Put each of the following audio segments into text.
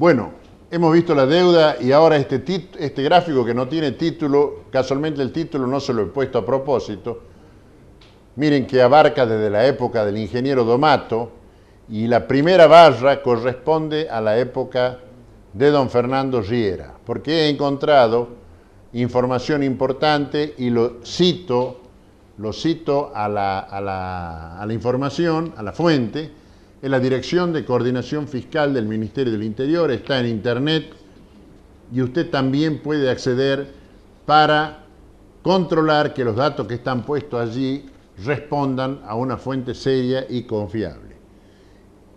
Bueno, hemos visto la deuda y ahora este gráfico que no tiene título, casualmente el título no se lo he puesto a propósito. Miren que abarca desde la época del ingeniero Domato y la primera barra corresponde a la época de don Fernando Riera, porque he encontrado información importante y lo cito a la información, a la fuente, en la Dirección de Coordinación Fiscal del Ministerio del Interior, está en internet y usted también puede acceder para controlar que los datos que están puestos allí respondan a una fuente seria y confiable.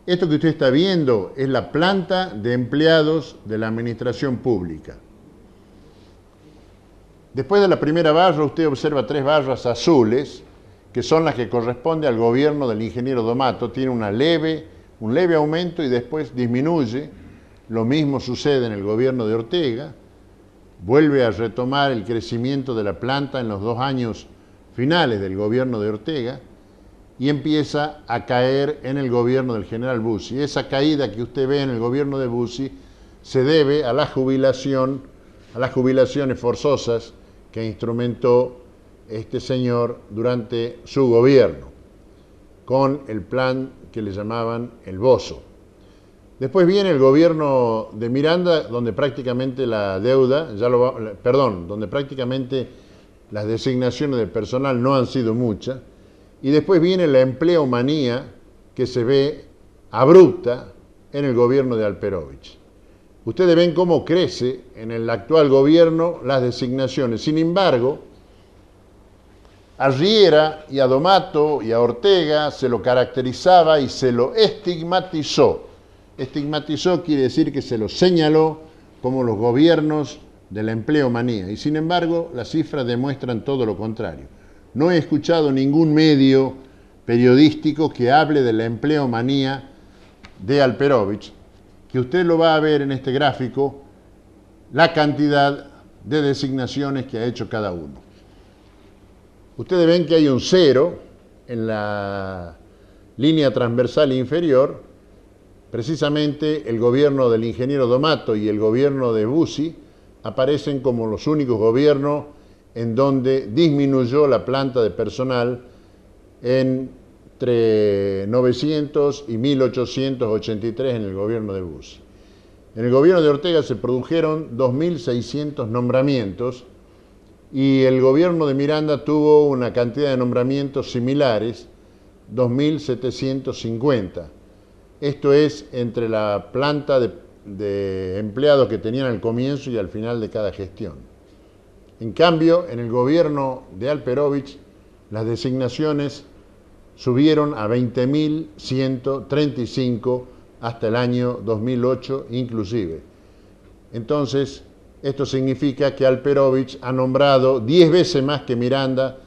Esto que usted está viendo es la planta de empleados de la administración pública. Después de la primera barra usted observa 3 barras azules, que son las que corresponden al gobierno del ingeniero Domato. Tiene un leve aumento y después disminuye. Lo mismo sucede en el gobierno de Ortega. Vuelve a retomar el crecimiento de la planta en los 2 años finales del gobierno de Ortega y empieza a caer en el gobierno del general Bussi. Esa caída que usted ve en el gobierno de Bussi se debe a las jubilaciones forzosas que instrumentó este señor durante su gobierno, con el plan que le llamaban el Bozo. Después viene el gobierno de Miranda, donde prácticamente la deuda, donde prácticamente las designaciones de personal no han sido muchas, y después viene la empleomanía que se ve abrupta en el gobierno de Alperovich. Ustedes ven cómo crece en el actual gobierno las designaciones. Sin embargo, a Riera y a Domato y a Ortega se lo caracterizaba y se lo estigmatizó. Estigmatizó quiere decir que se lo señaló como los gobiernos de la empleomanía. Y sin embargo, las cifras demuestran todo lo contrario. No he escuchado ningún medio periodístico que hable de la empleomanía de Alperovich, que usted lo va a ver en este gráfico, la cantidad de designaciones que ha hecho cada uno. Ustedes ven que hay un 0 en la línea transversal inferior. Precisamente el gobierno del ingeniero Domato y el gobierno de Bussi aparecen como los únicos gobiernos en donde disminuyó la planta de personal entre 900 y 1883 en el gobierno de Bussi. En el gobierno de Ortega se produjeron 2.600 nombramientos y el gobierno de Miranda tuvo una cantidad de nombramientos similares, 2.750. Esto es entre la planta de empleados que tenían al comienzo y al final de cada gestión. En cambio, en el gobierno de Alperovich, las designaciones subieron a 20.135 hasta el año 2008 inclusive. Entonces, esto significa que Alperovich ha nombrado 10 veces más que Miranda,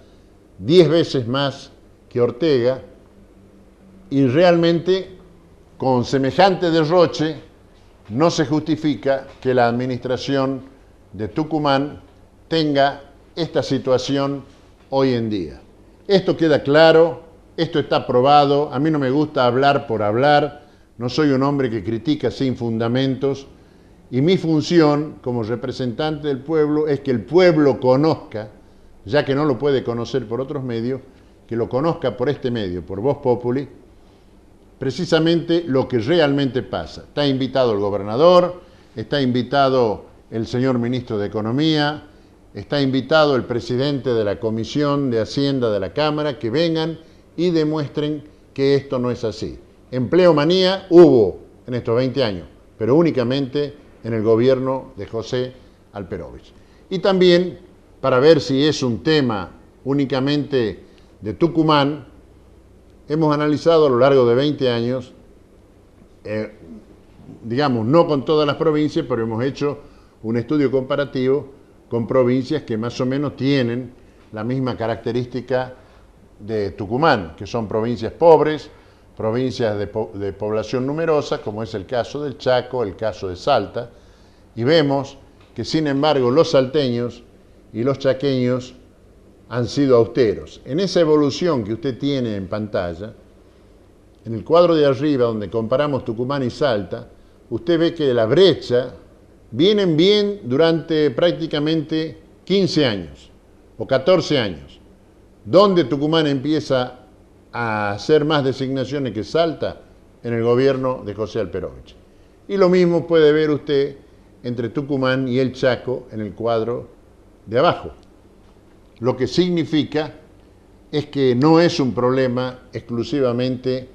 10 veces más que Ortega, y realmente con semejante derroche no se justifica que la administración de Tucumán tenga esta situación hoy en día. Esto queda claro, esto está probado. A mí no me gusta hablar por hablar, no soy un hombre que critica sin fundamentos, y mi función como representante del pueblo es que el pueblo conozca, ya que no lo puede conocer por otros medios, que lo conozca por este medio, por Voz Populi, precisamente lo que realmente pasa. Está invitado el gobernador, está invitado el señor ministro de Economía, está invitado el presidente de la Comisión de Hacienda de la Cámara, que vengan y demuestren que esto no es así. Empleomanía hubo en estos 20 años, pero únicamente en el gobierno de José Alperovich. Y también, para ver si es un tema únicamente de Tucumán, hemos analizado a lo largo de 20 años, digamos, no con todas las provincias, pero hemos hecho un estudio comparativo con provincias que más o menos tienen la misma característica de Tucumán, que son provincias pobres, provincias de población numerosa, como es el caso del Chaco, el caso de Salta, y vemos que sin embargo los salteños y los chaqueños han sido austeros. En esa evolución que usted tiene en pantalla, en el cuadro de arriba donde comparamos Tucumán y Salta, usted ve que la brecha vienen bien durante prácticamente 15 años o 14 años. ¿Dónde Tucumán empieza a hacer más designaciones que Salta? En el gobierno de José Alperovich. Y lo mismo puede ver usted entre Tucumán y el Chaco en el cuadro de abajo. Lo que significa es que no es un problema exclusivamente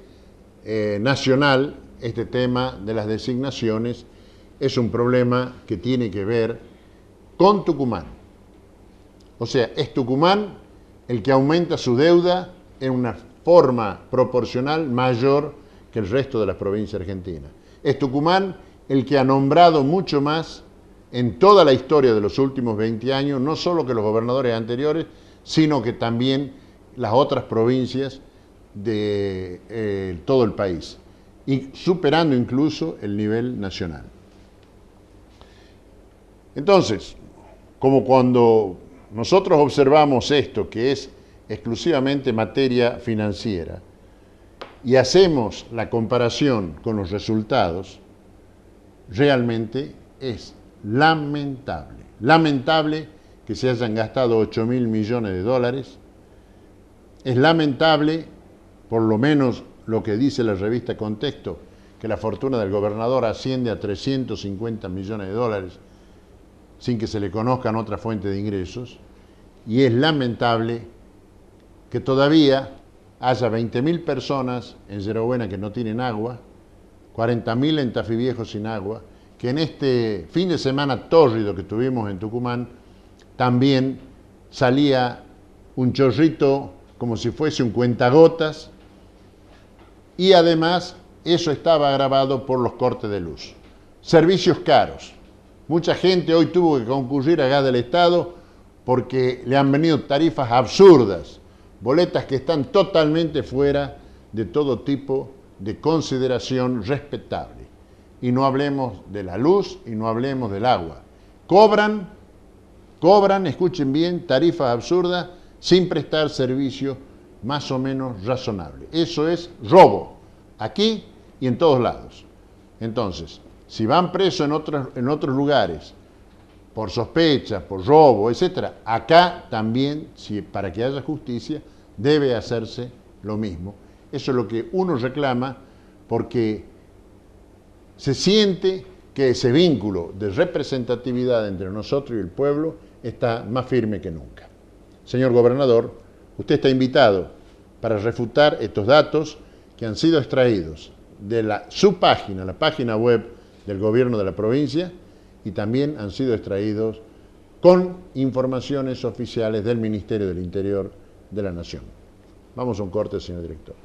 nacional, este tema de las designaciones, es un problema que tiene que ver con Tucumán. O sea, es Tucumán el que aumenta su deuda en una forma proporcional mayor que el resto de las provincias argentinas. Es Tucumán el que ha nombrado mucho más en toda la historia de los últimos 20 años, no solo que los gobernadores anteriores, sino que también las otras provincias de todo el país, y superando incluso el nivel nacional. Entonces, como cuando nosotros observamos esto, que es exclusivamente materia financiera, y hacemos la comparación con los resultados, realmente es lamentable. Lamentable que se hayan gastado 8.000 millones de dólares. Es lamentable, por lo menos lo que dice la revista Contexto, que la fortuna del gobernador asciende a 350 millones de dólares sin que se le conozcan otra fuente de ingresos. Y es lamentable que todavía haya 20.000 personas en Yerba que no tienen agua, 40.000 en Tafí Viejo sin agua, que en este fin de semana tórrido que tuvimos en Tucumán, también salía un chorrito como si fuese un cuentagotas, y además eso estaba agravado por los cortes de luz. Servicios caros. Mucha gente hoy tuvo que concurrir a Gas del Estado porque le han venido tarifas absurdas, boletas que están totalmente fuera de todo tipo de consideración respetable. Y no hablemos de la luz y no hablemos del agua. Cobran, escuchen bien, tarifas absurdas sin prestar servicio más o menos razonable. Eso es robo, aquí y en todos lados. Entonces, si van presos en otros lugares por sospecha, por robo, etc., acá también, para que haya justicia, debe hacerse lo mismo. Eso es lo que uno reclama, porque se siente que ese vínculo de representatividad entre nosotros y el pueblo está más firme que nunca. Señor gobernador, usted está invitado para refutar estos datos que han sido extraídos de su página, la página web del gobierno de la provincia, y también han sido extraídos con informaciones oficiales del Ministerio del Interior de la Nación. Vamos a un corte, señor director.